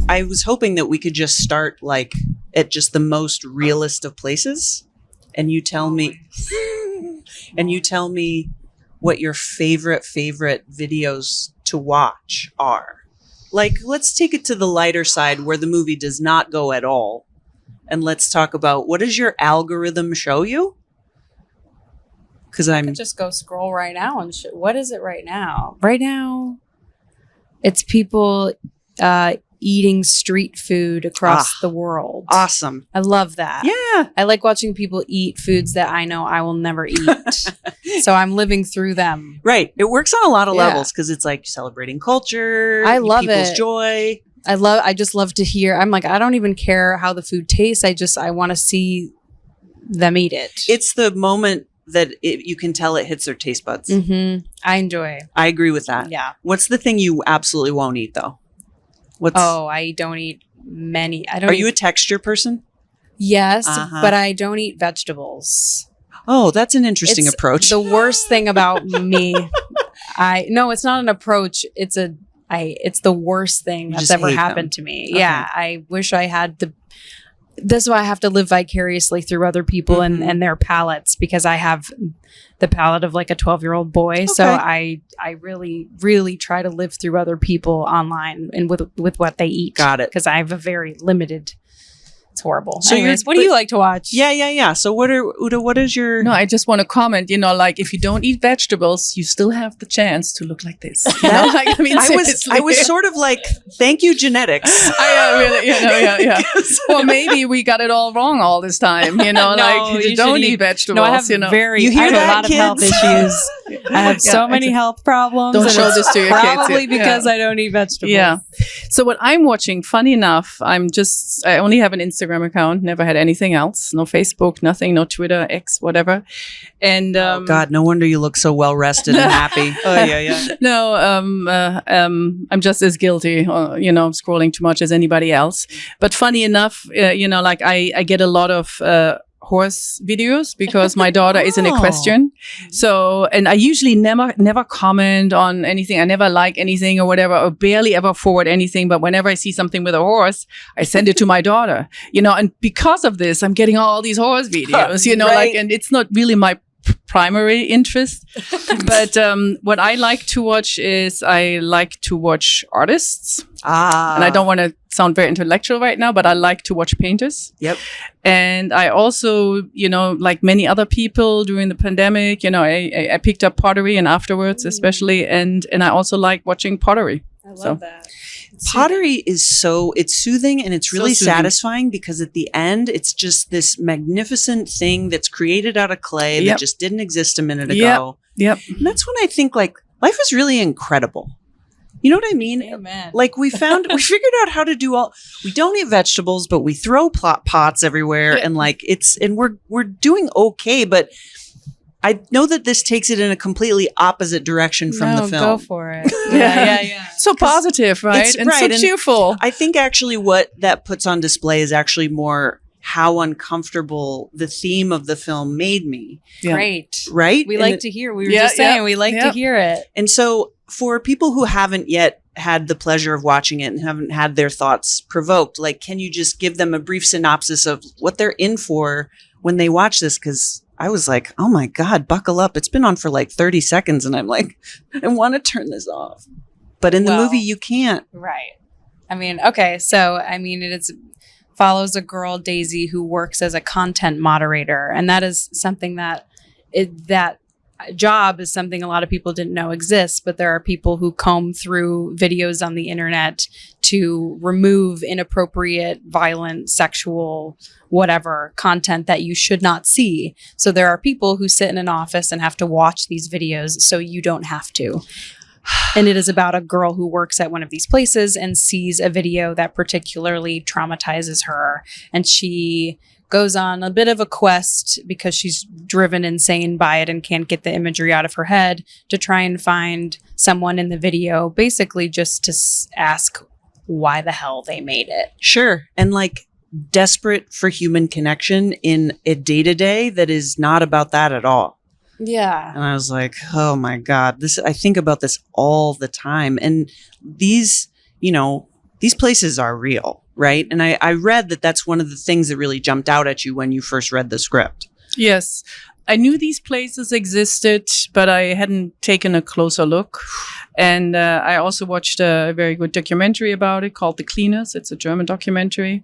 I was hoping that we could just start like at just the most realist of places, and you tell me, what your favorite videos to watch are. Like, let's take it to the lighter side where the movie does not go at all. And let's talk about, what does your algorithm show you? Because I could just go scroll right now and what is it right now? Right now, it's people eating street food across the world. Awesome. I love that. Yeah. I like watching people eat foods that I know I will never eat. So I'm living through them. Right. It works on a lot of levels because it's like celebrating culture. I love people's it. joy. I just love to hear. I'm like, I don't even care how the food tastes. I want to see them eat it. It's the moment that you can tell it hits their taste buds. Mm-hmm. I enjoy. I agree with that. Yeah. What's the thing you absolutely won't eat though? I don't eat many. Are you a texture person? Yes, but I don't eat vegetables. Oh, that's an interesting approach. The worst thing about me. No, it's not an approach. It's the worst thing that's ever happened to me. Okay. Yeah, I wish I had that's why I have to live vicariously through other people and their palates, because I have the palate of like a 12-year-old boy. Okay. So I really, really try to live through other people online and with what they eat. Got it. Because I have a very limited. It's horrible. So anyways, what do you like to watch? Yeah. So Uta, what is your... No, I just want to comment, like if you don't eat vegetables, you still have the chance to look like this. I was sort of like, thank you, genetics. Yeah. Well, maybe we got it all wrong all this time, like you don't eat vegetables. No, I have a lot of health issues. I have so many health problems. Don't show this to your kids. Probably because I don't eat vegetables. Yeah. So what I'm watching, funny enough, I only have an Instagram account, never had anything else, no Facebook, nothing, no Twitter, X, whatever. And God, no wonder you look so well rested and happy. Oh yeah. No, I'm just as guilty, scrolling too much as anybody else. But funny enough, like I get a lot of horse videos because my daughter is an equestrian. So, and I usually never comment on anything. I never like anything or whatever, or barely ever forward anything. But whenever I see something with a horse, I send it to my daughter, and because of this, I'm getting all these horse videos, right. and it's not really my primary interest. But what I like to watch is I like to watch artists. And I don't want to sound very intellectual right now, but I like to watch painters. Yep. And I also, like many other people during the pandemic, I picked up pottery, and afterwards especially, and I also like watching pottery. I love that. Pottery is it's soothing, and it's really satisfying because at the end, it's just this magnificent thing that's created out of clay that just didn't exist a minute ago. Yep. And that's when I think like life is really incredible. You know what I mean? Amen. Like we figured out how to do we don't eat vegetables, but we throw pots everywhere and like we're doing okay. But I know that this takes it in a completely opposite direction from the film. Go for it. Yeah. So positive, right? And so cheerful. I think actually what that puts on display is actually more how uncomfortable the theme of the film made me. Yeah. Great. Right? We like to hear. We were just saying we like to hear it. And so for people who haven't yet had the pleasure of watching it and haven't had their thoughts provoked, like, can you just give them a brief synopsis of what they're in for when they watch this? Because I was like, oh my God, buckle up. It's been on for like 30 seconds. And I'm like, I want to turn this off. But in the movie, you can't. Right. I mean, okay. So, it follows a girl, Daisy, who works as a content moderator. And that is something that job is something a lot of people didn't know exists, but there are people who comb through videos on the internet to remove inappropriate, violent, sexual, whatever content that you should not see. So there are people who sit in an office and have to watch these videos so you don't have to. And it is about a girl who works at one of these places and sees a video that particularly traumatizes her. And she goes on a bit of a quest because she's driven insane by it and can't get the imagery out of her head to try and find someone in the video, basically just to ask why the hell they made it. Sure. And like desperate for human connection in a day-to-day that is not about that at all. Yeah. And I was like, oh my God, I think about this all the time. And these, these places are real, right? And I read that that's one of the things that really jumped out at you when you first read the script. Yes. I knew these places existed, but I hadn't taken a closer look. And I also watched a very good documentary about it called The Cleaners. It's a German documentary.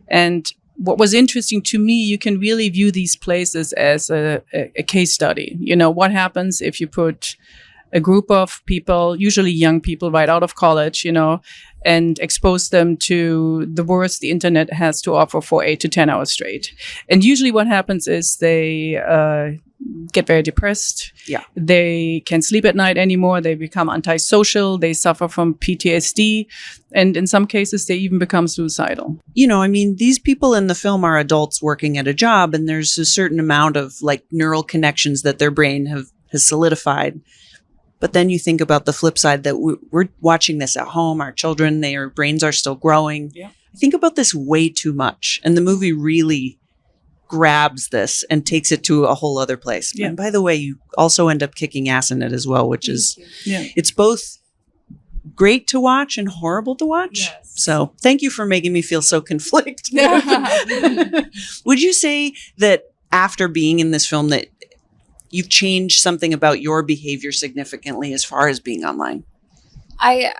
And what was interesting to me, you can really view these places as a case study. You know, what happens if you put a group of people, usually young people right out of college, you know, and expose them to the worst the internet has to offer for 8 to 10 hours straight. And usually what happens is they get very depressed. Yeah. They can't sleep at night anymore. They become antisocial. They suffer from PTSD. And in some cases, they even become suicidal. You know, I mean, these people in the film are adults working at a job, and there's a certain amount of like neural connections that their brain has solidified. But then you think about the flip side that we're watching this at home. Our children, their brains are still growing. Yeah. I think about this way too much. And the movie really grabs this and takes it to a whole other place. Yeah. And by the way, you also end up kicking ass in it as well, which is, it's both great to watch and horrible to watch. Yes. So thank you for making me feel so conflicted. Would you say that after being in this film that you've changed something about your behavior significantly as far as being online? I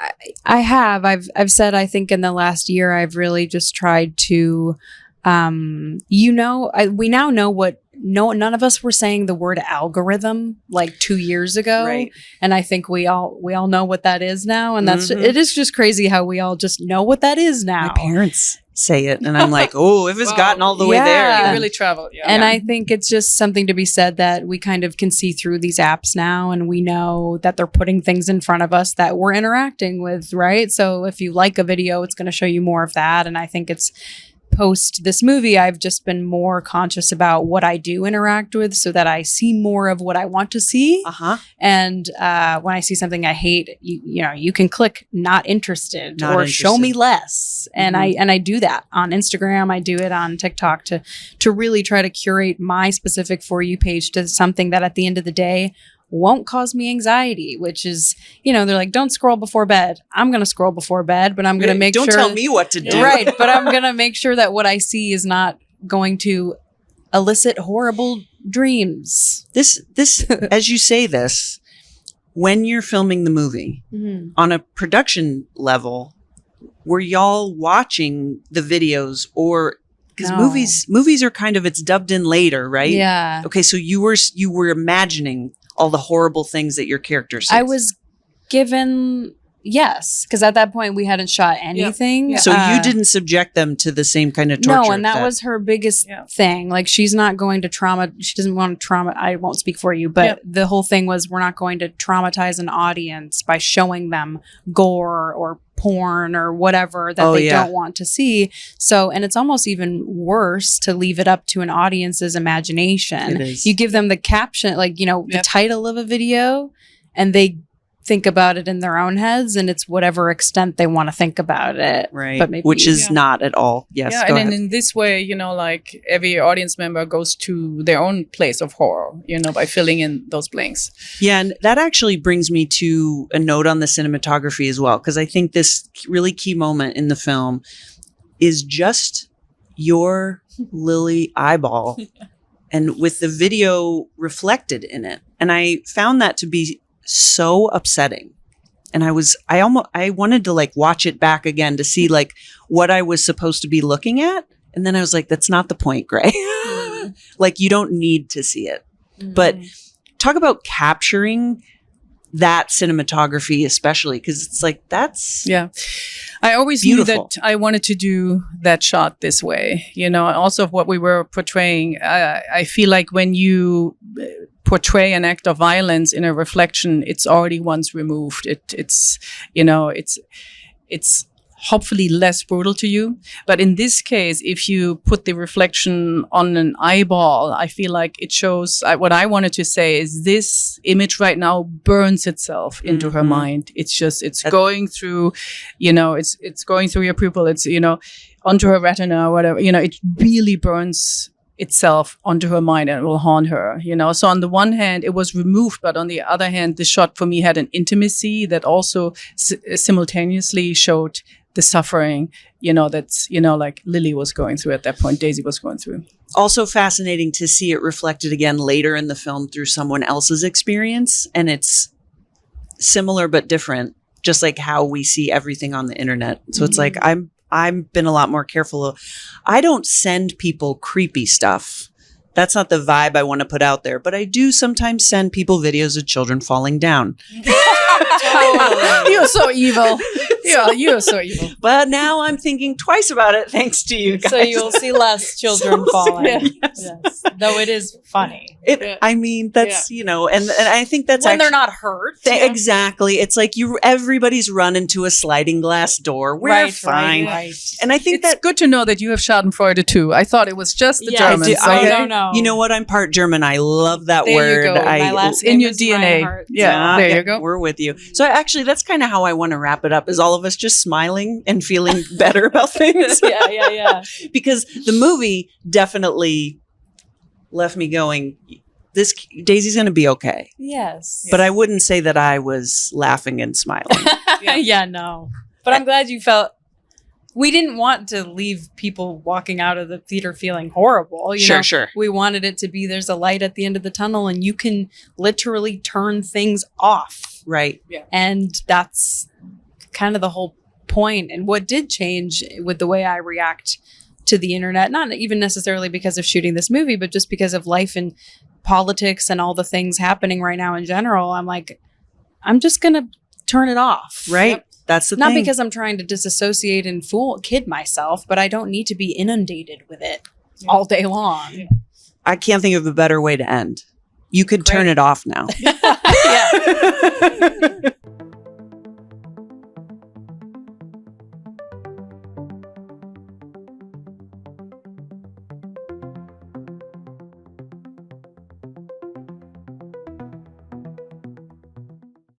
have. I've said, I think in the last year, I've really just tried to, we now know what, none of us were saying the word algorithm like 2 years ago. Right. And I think we all know what that is now. And it is just crazy how we all just know what that is now. My parents say it and I'm like, oh, if it's gotten all the way Yeah. there. You really traveled. Yeah. And I think it's just something to be said that we kind of can see through these apps now, and we know that they're putting things in front of us that we're interacting with, right? So if you like a video, it's going to show you more of that. And I think it's post this movie, I've just been more conscious about what I do interact with so that I see more of what I want to see. Uh-huh. And when I see something I hate, you can click not interested Not or interested. show me less. And I do that on Instagram. I do it on TikTok to really try to curate my specific For You page to something that at the end of the day won't cause me anxiety, which is, they're like, don't scroll before bed. I'm going to scroll before bed, but I'm going to make Don't sure. tell me what to do. Right. But I'm going to make sure that what I see is not going to elicit horrible dreams. This, as you say this, when you're filming the movie on a production level, were y'all watching the videos or because No. movies are kind of, it's dubbed in later, right? Yeah. Okay. So you were imagining all the horrible things that your character sees. I was given, yes, because at that point we hadn't shot anything. Yeah. So you didn't subject them to the same kind of torture. No, and that was her biggest thing. Like, she's not going to she doesn't want to I won't speak for you, but the whole thing was, we're not going to traumatize an audience by showing them gore or porn or whatever that they don't want to see. So, and it's almost even worse to leave it up to an audience's imagination. It is. You give them the caption, like, the title of a video, and they think about it in their own heads, and it's whatever extent they want to think about it. Right. But maybe, Which is not at all. Yes. Yeah, go and ahead. then in this way, like every audience member goes to their own place of horror, by filling in those blanks. Yeah, and that actually brings me to a note on the cinematography as well, because I think this really key moment in the film is just your Lili eyeball and with the video reflected in it. And I found that to be so upsetting. And I wanted to like watch it back again to see like what I was supposed to be looking at. And then I was like, that's not the point, Grae. Like, you don't need to see it. But talk about capturing that cinematography, especially because it's like, that's I always beautiful. knew that I wanted to do that shot this way, and also what we were portraying. I feel like when you portray an act of violence in a reflection, it's already once removed. It's hopefully less brutal to you. But in this case, if you put the reflection on an eyeball, I feel like it shows what I wanted to say is this image right now burns itself into her mind. It's going through, it's going through your pupil. It's, onto her retina or whatever, it really burns itself onto her mind and it will haunt her, So on the one hand, it was removed, but on the other hand, the shot for me had an intimacy that also simultaneously showed the suffering, that's, like Lili was going through at that point, Daisy was going through. Also fascinating to see it reflected again later in the film through someone else's experience. And it's similar but different, just like how we see everything on the internet. So it's like, I've been a lot more careful. I don't send people creepy stuff. That's not the vibe I want to put out there. But I do sometimes send people videos of children falling down. Totally. You're so evil. Yeah, you're so evil. But now I'm thinking twice about it thanks to you guys. So you'll see less children falling. Yes. Though it is funny. I mean, that's, and I think that's when they're not hurt. Exactly. It's like everybody's run into a sliding glass door. We're fine. Right. And I think it's good to know that you have Schadenfreude too. I thought it was just the Germans. No. You know what? I'm part German. I love that there word. You go. My last in name your is DNA. Reinhart. Yeah, there you go. We're with you. So actually, that's kind of how I want to wrap it up, is all of us just smiling and feeling better about things. Yeah. Because the movie definitely left me going, this Daisy's going to be okay. Yes. But I wouldn't say that I was laughing and smiling. No. But I'm glad you felt. We didn't want to leave people walking out of the theater feeling horrible. Sure. We wanted it to be, there's a light at the end of the tunnel and you can literally turn things off. Right. Yeah. And that's kind of the whole point. And what did change with the way I react to the internet, not even necessarily because of shooting this movie, but just because of life and politics and all the things happening right now in general, I'm like, I'm just going to turn it off. Right. Yep. That's the Not thing. because I'm trying to disassociate and kid myself, but I don't need to be inundated with it all day long. I can't think of a better way to end. You could turn it off now. Yeah.